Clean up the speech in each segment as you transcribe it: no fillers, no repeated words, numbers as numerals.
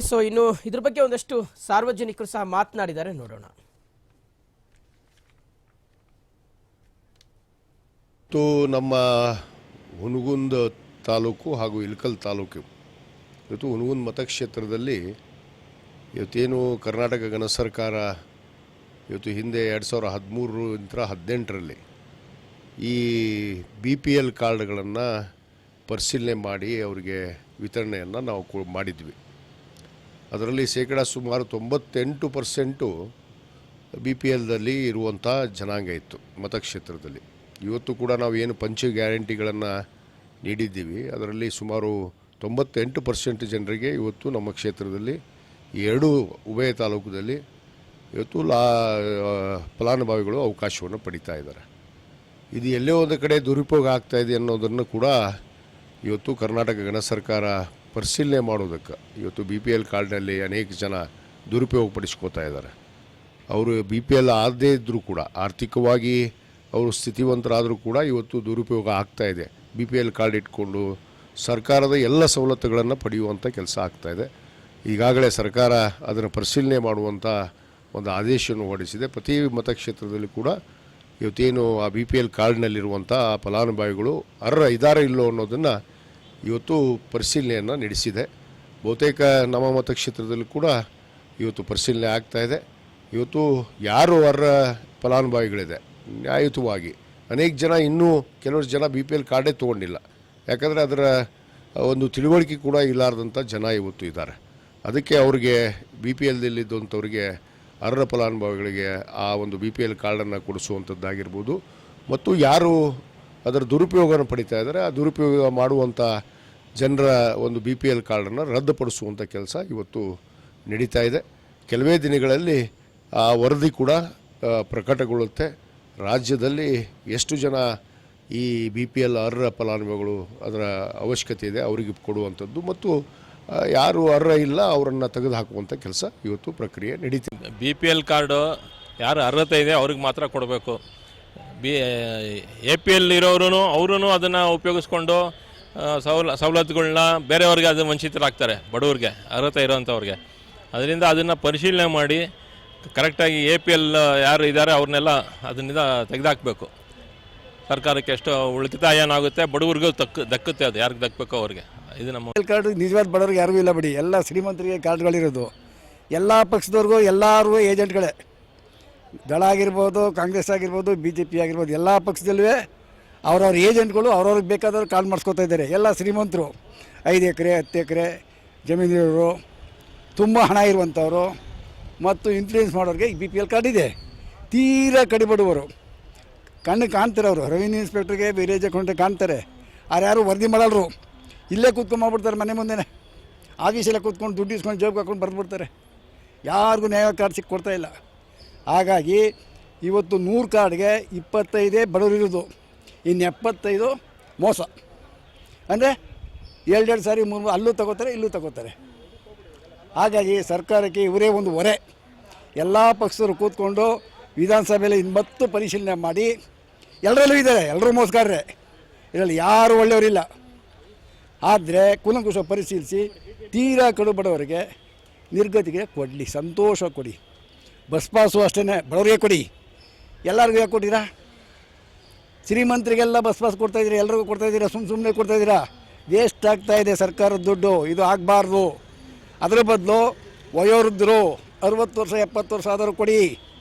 So ಇನ್ನು ಇದ್ರ ಬಗ್ಗೆ ಒಂದಷ್ಟು ಸಾರ್ವಜನಿಕರು ಸಹ ಮಾತನಾಡಿದ್ದಾರೆ, ನೋಡೋಣ. ನಮ್ಮ ಹುನಗುಂದ ತಾಲೂಕು ಹಾಗೂ ಇಳಕಲ್ ತಾಲೂಕು ಇವತ್ತು ಹುನಗುಂದ ಮತಕ್ಷೇತ್ರದಲ್ಲಿ ಇವತ್ತೇನು ಕರ್ನಾಟಕ ಗಣ ಸರ್ಕಾರ ಇವತ್ತು ಹಿಂದೆ 2013-18ರಲ್ಲಿ ಈ BPL ಕಾರ್ಡ್ಗಳನ್ನು ಪರಿಶೀಲನೆ ಮಾಡಿ ಅವರಿಗೆ ವಿತರಣೆಯನ್ನು ನಾವು ಮಾಡಿದ್ವಿ. ಅದರಲ್ಲಿ ಸುಮಾರು 98% BPLದಲ್ಲಿ ಇರುವಂಥ ಜನಾಂಗ ಇತ್ತು ಮತಕ್ಷೇತ್ರದಲ್ಲಿ. ಇವತ್ತು ಕೂಡ ನಾವು ಏನು ಪಂಚ ಗ್ಯಾರಂಟಿಗಳನ್ನು ನೀಡಿದ್ದೀವಿ, ಅದರಲ್ಲಿ ಸುಮಾರು 98% ಜನರಿಗೆ ಇವತ್ತು ನಮ್ಮ ಕ್ಷೇತ್ರದಲ್ಲಿ ಎರಡೂ ಉಭಯ ತಾಲೂಕದಲ್ಲಿ ಇವತ್ತು ಫಲಾನುಭವಿಗಳು ಅವಕಾಶವನ್ನು ಪಡಿತಾ ಇದ್ದಾರೆ. ಇದು ಎಲ್ಲೇ ಒಂದು ಕಡೆ ದುರುಪಯೋಗ ಆಗ್ತಾಯಿದೆ ಅನ್ನೋದನ್ನು ಕೂಡ ಇವತ್ತು ಕರ್ನಾಟಕ ಗಣ ಸರ್ಕಾರ ಪರಿಶೀಲನೆ ಮಾಡೋದಕ್ಕೆ ಇವತ್ತು BPL ಕಾರ್ಡ್ನಲ್ಲಿ ಅನೇಕ ಜನ ದುರುಪಯೋಗ ಪಡಿಸ್ಕೋತಾ ಇದ್ದಾರೆ. ಅವರು BPL ಆಗದೇ ಇದ್ದರೂ ಕೂಡ ಆರ್ಥಿಕವಾಗಿ ಅವರು ಸ್ಥಿತಿವಂತರಾದರೂ ಕೂಡ ಇವತ್ತು ದುರುಪಯೋಗ ಆಗ್ತಾಯಿದೆ. BPL ಕಾರ್ಡ್ ಇಟ್ಕೊಂಡು ಸರ್ಕಾರದ ಎಲ್ಲ ಸವಲತ್ತುಗಳನ್ನು ಪಡೆಯುವಂಥ ಕೆಲಸ ಆಗ್ತಾಯಿದೆ. ಈಗಾಗಲೇ ಸರ್ಕಾರ ಅದನ್ನು ಪರಿಶೀಲನೆ ಮಾಡುವಂಥ ಒಂದು ಆದೇಶವನ್ನು ಹೊರಡಿಸಿದೆ. ಪ್ರತಿ ಮತಕ್ಷೇತ್ರದಲ್ಲಿ ಕೂಡ ಇವತ್ತೇನು ಆ BPL ಕಾರ್ಡ್ನಲ್ಲಿರುವಂಥ ಫಲಾನುಭವಿಗಳು ಅರ್ಹ ಇದ್ದಾರೋ ಇಲ್ಲೋ ಅನ್ನೋದನ್ನು ಇವತ್ತು ಪರಿಶೀಲನೆಯನ್ನು ನಡೆಸಿದೆ. ಬಹುತೇಕ ನಮ್ಮ ಮತಕ್ಷೇತ್ರದಲ್ಲಿ ಕೂಡ ಇವತ್ತು ಪರಿಶೀಲನೆ ಆಗ್ತಾಯಿದೆ. ಇವತ್ತು ಯಾರು ಅರ್ಹ ಫಲಾನುಭವಿಗಳಿದೆ ನ್ಯಾಯಯುತವಾಗಿ ಅನೇಕ ಜನ ಇನ್ನೂ ಕೆಲವರು ಜನ BPL ಕಾರ್ಡೇ ತೊಗೊಂಡಿಲ್ಲ, ಯಾಕಂದರೆ ಅದರ ಒಂದು ತಿಳುವಳಿಕೆ ಕೂಡ ಇಲ್ಲಾರ್ದಂಥ ಜನ ಇವತ್ತು ಇದ್ದಾರೆ. ಅದಕ್ಕೆ ಅವ್ರಿಗೆ BPLದಲ್ಲಿದ್ದಂಥವ್ರಿಗೆ ಅರ್ಹ ಫಲಾನುಭವಿಗಳಿಗೆ ಆ ಒಂದು BPL ಕಾರ್ಡನ್ನು ಕೊಡಿಸುವಂಥದ್ದಾಗಿರ್ಬೋದು, ಮತ್ತು ಯಾರು ಅದರ ದುರುಪಯೋಗವನ್ನು ಪಡಿತಾ ಇದ್ದಾರೆ ಆ ದುರುಪಯೋಗ ಮಾಡುವಂಥ ಜನರ ಒಂದು BPL ಕಾರ್ಡನ್ನು ರದ್ದುಪಡಿಸುವಂಥ ಕೆಲಸ ಇವತ್ತು ನಡೀತಾ ಇದೆ. ಕೆಲವೇ ದಿನಗಳಲ್ಲಿ ಆ ವರದಿ ಕೂಡ ಪ್ರಕಟಗೊಳ್ಳುತ್ತೆ. ರಾಜ್ಯದಲ್ಲಿ ಎಷ್ಟು ಜನ ಈ BPL ಅರ್ಹ ಫಲಾನುಭವಿಗಳು ಅದರ ಅವಶ್ಯಕತೆ ಇದೆ ಅವರಿಗೆ ಕೊಡುವಂಥದ್ದು, ಮತ್ತು ಯಾರು ಅರ್ಹ ಇಲ್ಲ ಅವರನ್ನು ತೆಗೆದುಹಾಕುವಂಥ ಕೆಲಸ ಇವತ್ತು ಪ್ರಕ್ರಿಯೆ ನಡೀತಿದೆ. BPL ಕಾರ್ಡು ಯಾರು ಅರ್ಹತೆ ಇದೆ ಅವ್ರಿಗೆ ಮಾತ್ರ ಕೊಡಬೇಕು. APL ಇರೋರು ಅವರು ಅದನ್ನು ಉಪಯೋಗಿಸ್ಕೊಂಡು ಸವಲತ್ತುಗಳನ್ನ ಬೇರೆಯವ್ರಿಗೆ ಅದು ವಂಚಿತರಾಗ್ತಾರೆ, ಬಡವ್ರಿಗೆ ಅರ್ಹತೆ ಇರೋವಂಥವ್ರಿಗೆ. ಅದರಿಂದ ಅದನ್ನು ಪರಿಶೀಲನೆ ಮಾಡಿ ಕರೆಕ್ಟಾಗಿ APL ಯಾರು ಇದ್ದಾರೆ ಅವ್ರನ್ನೆಲ್ಲ ಅದನ್ನಿಂದ ತೆಗೆದುಹಾಕಬೇಕು. ಸರ್ಕಾರಕ್ಕೆ ಎಷ್ಟು ಉಳಿತಾಯ ಏನಾಗುತ್ತೆ, ಬಡವ್ರಿಗೂ ದಕ್ಕುತ್ತೆ, ಅದು ಯಾರಿಗೆ ದಕ್ಕಬೇಕೋ ಅವ್ರಿಗೆ. ಇದು ನಮ್ಮ ಕಾರ್ಡು ನಿಜವಾದ ಬಡವ್ರಿಗೆ ಯಾರಿಗೂ ಇಲ್ಲ ಬಿಡಿ, ಎಲ್ಲ ಶ್ರೀಮಂತರಿಗೆ ಕಾರ್ಡ್ಗಳಿರೋದು. ಎಲ್ಲ ಪಕ್ಷದವ್ರಿಗೂ ಎಲ್ಲರೂ ಏಜೆಂಟ್ಗಳೇ, ದಳ ಆಗಿರ್ಬೋದು, ಕಾಂಗ್ರೆಸ್ ಆಗಿರ್ಬೋದು, BJP ಆಗಿರ್ಬೋದು, ಎಲ್ಲ ಪಕ್ಷದಲ್ಲೂ ಅವ್ರವ್ರ ಏಜೆಂಟ್ಗಳು ಅವ್ರವ್ರಿಗೆ ಬೇಕಾದವ್ರು ಕಾರ್ಡ್ ಮಾಡಿಸ್ಕೊತಾ ಇದ್ದಾರೆ. ಎಲ್ಲ ಶ್ರೀಮಂತರು 5 ಎಕರೆ 10 ಎಕರೆ ಜಮೀನಿರೋರು, ತುಂಬ ಹಣ ಇರುವಂಥವ್ರು ಮತ್ತು ಇನ್ಫ್ಲೂಯೆನ್ಸ್ ಮಾಡೋರಿಗೆ ಈ BPL ಕಾರ್ಡ್ ಇದೆ. ತೀರಾ ಕಡಿಬಡುವರು ಕಣ್ಣು ಕಾಣ್ತಾರೆ, ಅವರು ರೆವಿನ್ಯೂ ಇನ್ಸ್ಪೆಕ್ಟ್ರಿಗೆ ವಿಲೇಜ್ ಅಕೌಂಟಿಗೆ ಕಾಣ್ತಾರೆ, ಅವ್ರು ಯಾರು ವರದಿ ಮಾಡಲ್ರು. ಇಲ್ಲೇ ಕೂತ್ಕೊಂಡ್ಬಿಡ್ತಾರೆ, ಮನೆ ಮುಂದೆನೇ ಆಫೀಸಲ್ಲೇ ಕೂತ್ಕೊಂಡು ದುಡ್ಡು ಇಸ್ಕೊಂಡು ಜೋಬ್ಗೆ ಹಾಕೊಂಡು ಬರೆದ್ಬಿಡ್ತಾರೆ. ಯಾರಿಗೂ ನ್ಯಾಯ ಕಾರ್ಡ್ ಸಿಕ್ಕೊಡ್ತಾ ಇಲ್ಲ. ಹಾಗಾಗಿ ಇವತ್ತು 100 ಕಾರ್ಡ್ಗೆ 25 ಬಡವರಿರೋದು, ಇನ್ನು 75 ಮೋಸ. ಅಂದರೆ 2 ಸಾರಿ 3 ಅಲ್ಲೂ ತಗೋತಾರೆ, ಇಲ್ಲೂ ತಗೋತಾರೆ. ಹಾಗಾಗಿ ಸರ್ಕಾರಕ್ಕೆ ಇವರೇ ಒಂದು ಹೊರೆ. ಎಲ್ಲ ಪಕ್ಷದವರು ಕೂತ್ಕೊಂಡು ವಿಧಾನಸಭೆಯಲ್ಲಿ ಮತ್ತು ಪರಿಶೀಲನೆ ಮಾಡಿ, ಎಲ್ಲರಲ್ಲೂ ಇದ್ದಾರೆ, ಎಲ್ಲರೂ ಮೋಸಗಾರರೇ, ಇದರಲ್ಲಿ ಯಾರು ಒಳ್ಳೆಯವರಿಲ್ಲ. ಆದರೆ ಕೂಲಂಕುಷ ಪರಿಶೀಲಿಸಿ ತೀರಾ ಕಡು ಬಡವರಿಗೆ ನಿರ್ಗತಿಗೆ ಕೊಡಲಿ, ಸಂತೋಷ ಕೊಡಿ. ಬಸ್ ಪಾಸು ಅಷ್ಟೇ ಬಡವರಿಗೆ ಕೊಡಿ, ಎಲ್ಲರಿಗೂ ಯಾಕೆ ಕೊಟ್ಟಿರಾ? ಶ್ರೀಮಂತರಿಗೆಲ್ಲ ಬಸ್ ಪಾಸ್ ಕೊಡ್ತಾಯಿದ್ದೀರಾ, ಎಲ್ಲರಿಗೂ ಕೊಡ್ತಾಯಿದ್ದೀರಾ, ಸುಮ್ಮನೆ ಕೊಡ್ತಾಯಿದ್ದೀರಾ. ವೇಸ್ಟ್ ಆಗ್ತಾಯಿದೆ ಸರ್ಕಾರದ ದುಡ್ಡು, ಇದು ಆಗಬಾರ್ದು. ಅದರ ಬದಲು ವಯೋವೃದ್ಧರು 60 ವರ್ಷ 70 ವರ್ಷ ಆದರೂ ಕೊಡಿ,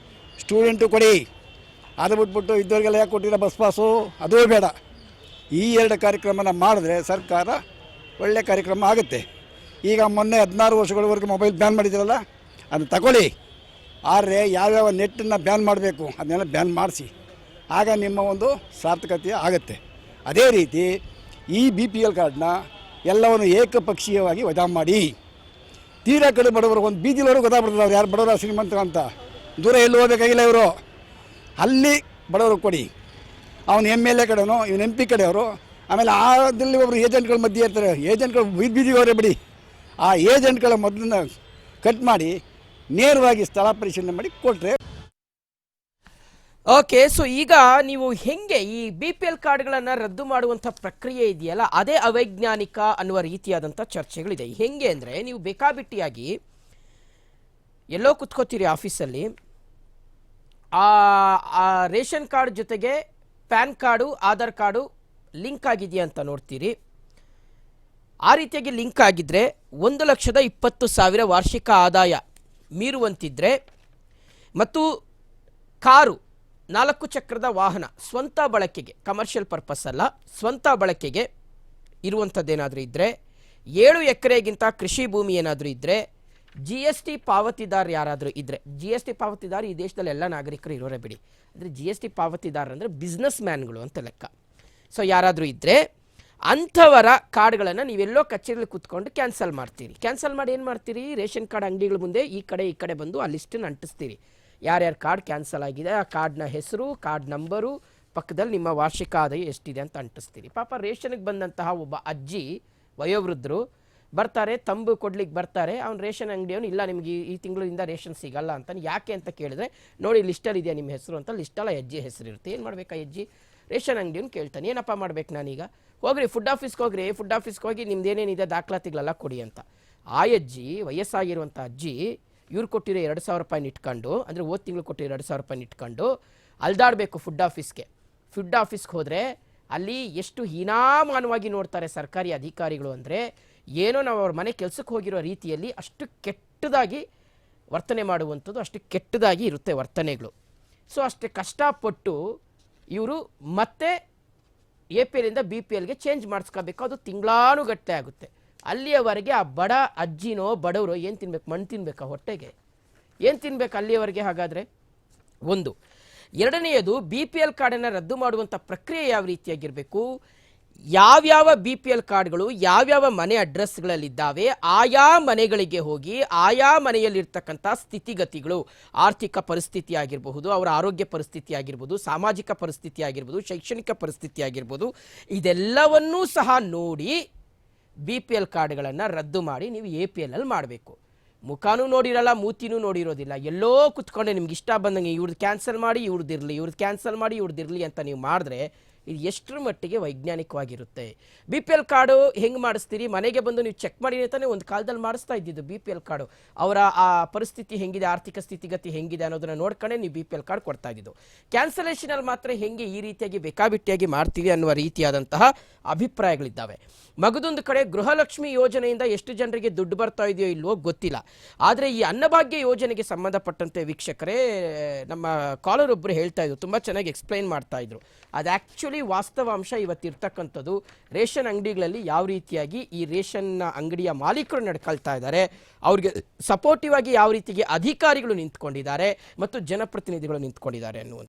ಸ್ಟೂಡೆಂಟು ಕೊಡಿ. ಅದು ಬಿಟ್ಬಿಟ್ಟು ಇದ್ದವ್ರಿಗೆಲ್ಲ ಯಾಕೆ ಕೊಟ್ಟಿರೋ ಬಸ್ ಪಾಸು? ಅದೂ ಬೇಡ. ಈ 2 ಕಾರ್ಯಕ್ರಮನ ಮಾಡಿದ್ರೆ ಸರ್ಕಾರ ಒಳ್ಳೆಯ ಕಾರ್ಯಕ್ರಮ ಆಗುತ್ತೆ. ಈಗ ಮೊನ್ನೆ 16 ವರ್ಷಗಳವರೆಗೆ ಮೊಬೈಲ್ ಬ್ಯಾನ್ ಮಾಡಿದ್ರಲ್ಲ, ಅದನ್ನು ತಗೊಳ್ಳಿ. ಆದರೆ ಯಾವ್ಯಾವ ನೆಟ್ಟನ್ನು ಬ್ಯಾನ್ ಮಾಡಬೇಕು ಅದನ್ನೆಲ್ಲ ಬ್ಯಾನ್ ಮಾಡಿಸಿ, ಆಗ ನಿಮ್ಮ ಒಂದು ಸಾರ್ಥಕತೆ ಆಗುತ್ತೆ. ಅದೇ ರೀತಿ ಈ BPL ಕಾರ್ಡನ್ನ ಎಲ್ಲವನ್ನು ಏಕಪಕ್ಷೀಯವಾಗಿ ವಜಾ ಮಾಡಿ. ತೀರಾ ಕಡೆ ಬಡವರು ಒಂದು ಬೀದಿಲವರು ಗೊತ್ತಾಗ್ಬಿಡ್ತಾರೆ ಅವ್ರು ಯಾರು ಬಡವರ ಶ್ರೀಮಂತರ ಅಂತ. ದೂರ ಎಲ್ಲೂ ಹೋಗಬೇಕಾಗಿಲ್ಲ ಇವರು, ಅಲ್ಲಿ ಬಡವರು ಕೊಡಿ. ಅವನು MLA ಕಡೆನೋ, ಇವನು MP ಕಡೆಯವರು. ಆಮೇಲೆ ಅದರಲ್ಲಿ ಒಬ್ಬರು ಏಜೆಂಟ್ಗಳ ಮಧ್ಯೆ ಇರ್ತಾರೆ, ಏಜೆಂಟ್ಗಳು ಬೀದಿಗೆ ಅವರೇ ಬಿಡಿ. ಆ ಏಜೆಂಟ್ಗಳ ಮೊದಲನ್ನ ಕಟ್ ಮಾಡಿ ನೇರವಾಗಿ ಸ್ಥಳ ಪರಿಶೀಲನೆ ಮಾಡಿ ಕೊಟ್ಟರೆ ಓಕೆ, ಸೊ ಈಗ ನೀವು ಹೆಂಗೆ ಈ BPL ಕಾರ್ಡ್ಗಳನ್ನು ರದ್ದು ಮಾಡುವಂಥ ಪ್ರಕ್ರಿಯೆ ಇದೆಯಲ್ಲ, ಅದೇ ಅವೈಜ್ಞಾನಿಕ ಅನ್ನುವ ರೀತಿಯಾದಂಥ ಚರ್ಚೆಗಳಿದೆ. ಹೆಂಗೆ ಅಂದರೆ, ನೀವು ಬೇಕಾಬಿಟ್ಟಿಯಾಗಿ ಎಲ್ಲೋ ಕುತ್ಕೋತೀರಿ ಆಫೀಸಲ್ಲಿ, ಆ ರೇಷನ್ ಕಾರ್ಡ್ ಜೊತೆಗೆ PAN card Aadhaar card link ಆಗಿದೆಯಾ ಅಂತ ನೋಡ್ತೀರಿ. ಆ ರೀತಿಯಾಗಿ ಲಿಂಕ್ ಆಗಿದ್ದರೆ 1,20,000 ವಾರ್ಷಿಕ ಆದಾಯ ಮೀರುವಂತಿದ್ದರೆ ಮತ್ತು ಕಾರು 4 ಚಕ್ರದ ವಾಹನ ಸ್ವಂತ ಬಳಕೆಗೆ, ಕಮರ್ಷಿಯಲ್ ಪರ್ಪಸ್ ಅಲ್ಲ, ಸ್ವಂತ ಬಳಕೆಗೆ ಇರುವಂಥದ್ದೇನಾದರೂ ಇದ್ದರೆ, 7 ಎಕರೆಗಿಂತ ಕೃಷಿ ಭೂಮಿ ಏನಾದರೂ ಇದ್ದರೆ, GST ಪಾವತಿದಾರ ಯಾರಾದರೂ ಇದ್ದರೆ, GST ಪಾವತಿದಾರ ಈ ದೇಶದಲ್ಲಿ ಎಲ್ಲ ನಾಗರಿಕರು ಇರೋರೇ ಬಿಡಿ, ಅಂದರೆ GST ಪಾವತಿದಾರ ಅಂದರೆ ಬಿಸ್ನೆಸ್ ಮ್ಯಾನ್ಗಳು ಅಂತ ಲೆಕ್ಕ. ಸೊ ಯಾರಾದರೂ ಇದ್ದರೆ ಅಂಥವರ ಕಾರ್ಡ್ಗಳನ್ನು ನೀವೆಲ್ಲೋ ಕಚೇರಿಯಲ್ಲಿ ಕೂತ್ಕೊಂಡು ಕ್ಯಾನ್ಸಲ್ ಮಾಡ್ತೀರಿ. ಕ್ಯಾನ್ಸಲ್ ಮಾಡಿ ಏನು ಮಾಡ್ತೀರಿ, ರೇಷನ್ ಕಾರ್ಡ್ ಅಂಗಡಿಗಳ ಮುಂದೆ ಈ ಕಡೆ ಬಂದು ಆ ಲಿಸ್ಟನ್ನು ಅಂಟಿಸ್ತೀರಿ. ಯಾರ್ಯಾರ ಕಾರ್ಡ್ ಕ್ಯಾನ್ಸಲ್ ಆಗಿದೆ ಆ ಕಾರ್ಡ್ನ ಹೆಸರು, ಕಾರ್ಡ್ ನಂಬರು, ಪಕ್ಕದಲ್ಲಿ ನಿಮ್ಮ ವಾರ್ಷಿಕ ಆದಾಯ ಎಷ್ಟಿದೆ ಅಂತ ಅಂಟಿಸ್ತೀರಿ. ಪಾಪ ರೇಷನ್ಗೆ ಬಂದಂತಹ ಒಬ್ಬ ಅಜ್ಜಿ ವಯೋವೃದ್ಧರು ಬರ್ತಾರೆ, ತಂಬು ಕೊಡ್ಲಿಕ್ಕೆ ಬರ್ತಾರೆ. ಅವ್ನು ರೇಷನ್ ಅಂಗಡಿಯವನು ಇಲ್ಲ ನಿಮಗೆ ಈ ತಿಂಗಳಿಂದ ರೇಷನ್ ಸಿಗಲ್ಲ ಅಂತಾನೆ. ಯಾಕೆ ಅಂತ ಕೇಳಿದ್ರೆ, ನೋಡಿ ಲಿಸ್ಟಲ್ಲಿ ಇದೆಯಾ ನಿಮ್ಮ ಹೆಸರು ಅಂತ. ಲಿಸ್ಟಲ್ಲ ಅಜ್ಜಿ ಹೆಸರು ಇರುತ್ತೆ. ಏನು ಮಾಡಬೇಕಾ ಅಜ್ಜಿ? ರೇಷನ್ ಅಂಗಡಿಯವ್ನು ಕೇಳ್ತಾನೆ, ಏನಪ್ಪ ಮಾಡ್ಬೇಕು ನಾನೀಗ? ಹೋಗ್ರಿ ಫುಡ್ ಆಫೀಸ್ಗೆ ಹೋಗ್ರಿ, ಫುಡ್ ಆಫೀಸ್ಗೆ ಹೋಗಿ ನಿಮ್ದು ಏನೇನಿದೆ ದಾಖಲಾತಿಗಳೆಲ್ಲ ಕೊಡಿ ಅಂತ. ಆ ಅಜ್ಜಿ, ವಯಸ್ಸಾಗಿರುವಂಥ ಅಜ್ಜಿ, ಇವ್ರು ಕೊಟ್ಟಿರೋ 2,000 ರೂಪಾಯಿನ ಇಟ್ಕೊಂಡು, ಅಂದರೆ ಹೋದ ತಿಂಗಳು ಕೊಟ್ಟಿರೋ 2,000 ರೂಪಾಯಿನ ಇಟ್ಕೊಂಡು ಅಲ್ದಾಡಬೇಕು ಫುಡ್ ಆಫೀಸ್ಗೆ. ಫುಡ್ ಆಫೀಸ್ಗೆ ಹೋದರೆ ಅಲ್ಲಿ ಎಷ್ಟು ಹೀನಾಮಾನವಾಗಿ ನೋಡ್ತಾರೆ ಸರ್ಕಾರಿ ಅಧಿಕಾರಿಗಳು ಅಂದರೆ, ಏನೋ ನಾವು ಅವ್ರ ಮನೆ ಕೆಲಸಕ್ಕೆ ಹೋಗಿರೋ ರೀತಿಯಲ್ಲಿ ಅಷ್ಟು ಕೆಟ್ಟದಾಗಿ ವರ್ತನೆ ಮಾಡುವಂಥದ್ದು, ಅಷ್ಟು ಕೆಟ್ಟದಾಗಿ ಇರುತ್ತೆ ವರ್ತನೆಗಳು. ಸೊ ಅಷ್ಟು ಕಷ್ಟಪಟ್ಟು ಇವರು ಮತ್ತೆ APLಯಿಂದ BPLಗೆ ಚೇಂಜ್ ಮಾಡಿಸ್ಕೋಬೇಕು. ಅದು ತಿಂಗಳಾನುಗಟ್ಟಲೆ ಆಗುತ್ತೆ. ಅಲ್ಲಿಯವರೆಗೆ ಆ ಬಡ ಅಜ್ಜಿನೋ ಬಡವರು ಏನು ತಿನ್ಬೇಕು? ಮಣ್ಣು ತಿನ್ಬೇಕಾ ಹೊಟ್ಟೆಗೆ? ಏನು ತಿನ್ಬೇಕು ಅಲ್ಲಿಯವರೆಗೆ? ಹಾಗಾದರೆ ಒಂದು. ಎರಡನೆಯದು, BPL ಕಾರ್ಡನ್ನು ರದ್ದು ಮಾಡುವಂಥ ಪ್ರಕ್ರಿಯೆ ಯಾವ ರೀತಿಯಾಗಿರಬೇಕು, ಯಾವ್ಯಾವ BPL ಕಾರ್ಡ್ಗಳು ಯಾವ್ಯಾವ ಮನೆ ಅಡ್ರೆಸ್ಗಳಲ್ಲಿದ್ದಾವೆ ಆಯಾ ಮನೆಗಳಿಗೆ ಹೋಗಿ ಆಯಾ ಮನೆಯಲ್ಲಿರ್ತಕ್ಕಂಥ ಸ್ಥಿತಿಗತಿಗಳು, ಆರ್ಥಿಕ ಪರಿಸ್ಥಿತಿ ಆಗಿರಬಹುದು, ಅವರ ಆರೋಗ್ಯ ಪರಿಸ್ಥಿತಿ ಆಗಿರ್ಬೋದು, ಸಾಮಾಜಿಕ ಪರಿಸ್ಥಿತಿ ಆಗಿರ್ಬೋದು, ಶೈಕ್ಷಣಿಕ ಪರಿಸ್ಥಿತಿ ಆಗಿರ್ಬೋದು, ಇದೆಲ್ಲವನ್ನೂ ಸಹ ನೋಡಿ BPL ಕಾರ್ಡ್ಗಳನ್ನು ರದ್ದು ಮಾಡಿ ನೀವು APLಲ್ಲಿ ಮಾಡಬೇಕು. ಮುಖಾನೂ ನೋಡಿರಲ್ಲ, ಮೂತಿನೂ ನೋಡಿರೋದಿಲ್ಲ, ಎಲ್ಲೋ ಕುತ್ಕೊಂಡೆ ನಿಮ್ಗೆ ಇಷ್ಟ ಬಂದಂಗೆ ಇವ್ರದ್ದು ಕ್ಯಾನ್ಸಲ್ ಮಾಡಿ ಇವ್ರದ್ದಿರಲಿ, ಇವ್ರದ್ದು ಕ್ಯಾನ್ಸಲ್ ಮಾಡಿ ಇವ್ರದ್ದಿರಲಿ ಅಂತ ನೀವು ಮಾಡಿದ್ರೆ ಇದು ಎಷ್ಟರ ಮಟ್ಟಿಗೆ ವೈಜ್ಞಾನಿಕವಾಗಿರುತ್ತೆ? BPL ಕಾರ್ಡು ಹೆಂಗೆ ಮಾಡಿಸ್ತೀರಿ? ಮನೆಗೆ ಬಂದು ನೀವು ಚೆಕ್ ಮಾಡಿ ಅಂತಾನೆ ಒಂದು ಕಾಲದಲ್ಲಿ ಮಾಡಿಸ್ತಾ ಇದ್ದಿದ್ದು BPL ಕಾರ್ಡು. ಅವರ ಆ ಪರಿಸ್ಥಿತಿ ಹೆಂಗಿದೆ, ಆರ್ಥಿಕ ಸ್ಥಿತಿಗತಿ ಹೆಂಗಿದೆ ಅನ್ನೋದನ್ನ ನೋಡ್ಕೊಂಡೆ ನೀವು BPL ಕಾರ್ಡ್ ಕೊಡ್ತಾ ಇದ್ದಿದ್ದು. ಕ್ಯಾನ್ಸಲೇಷನಲ್ಲಿ ಮಾತ್ರ ಹೆಂಗೆ ಈ ರೀತಿಯಾಗಿ ಬೇಕಾಬಿಟ್ಟಿಯಾಗಿ ಮಾಡ್ತೀವಿ ಅನ್ನುವ ರೀತಿಯಾದಂತಹ ಅಭಿಪ್ರಾಯಗಳಿದ್ದಾವೆ. ಮಗದೊಂದು ಕಡೆ ಗೃಹಲಕ್ಷ್ಮಿ ಯೋಜನೆಯಿಂದ ಎಷ್ಟು ಜನರಿಗೆ ದುಡ್ಡು ಬರ್ತಾ ಇದೆಯೋ ಇಲ್ವೋ ಗೊತ್ತಿಲ್ಲ. ಆದರೆ ಈ ಅನ್ನಭಾಗ್ಯ ಯೋಜನೆಗೆ ಸಂಬಂಧಪಟ್ಟಂತೆ ವೀಕ್ಷಕರೇ, ನಮ್ಮ ಕಾಲರ್ ಒಬ್ಬರು ಹೇಳ್ತಾ ಇದ್ರು, ತುಂಬ ಚೆನ್ನಾಗಿ ಎಕ್ಸ್ಪ್ಲೈನ್ ಮಾಡ್ತಾ ಇದ್ರು. ಅದು ಆ್ಯಕ್ಚುಲಿ ವಾಸ್ತವಾಂಶ ಇವತ್ತಿರ್ತಕ್ಕಂಥದ್ದು. ರೇಷನ್ ಅಂಗಡಿಗಳಲ್ಲಿ ಯಾವ ರೀತಿಯಾಗಿ ಈ ರೇಷನ್ ಅಂಗಡಿಯ ಮಾಲೀಕರು ನಡ್ಕೊಳ್ತಾ ಇದ್ದಾರೆ, ಅವ್ರಿಗೆ ಸಪೋರ್ಟಿವ್ ಆಗಿ ಯಾವ ರೀತಿಗೆ ಅಧಿಕಾರಿಗಳು ನಿಂತ್ಕೊಂಡಿದ್ದಾರೆ ಮತ್ತು ಜನಪ್ರತಿನಿಧಿಗಳು ನಿಂತ್ಕೊಂಡಿದ್ದಾರೆ ಅನ್ನುವಂಥ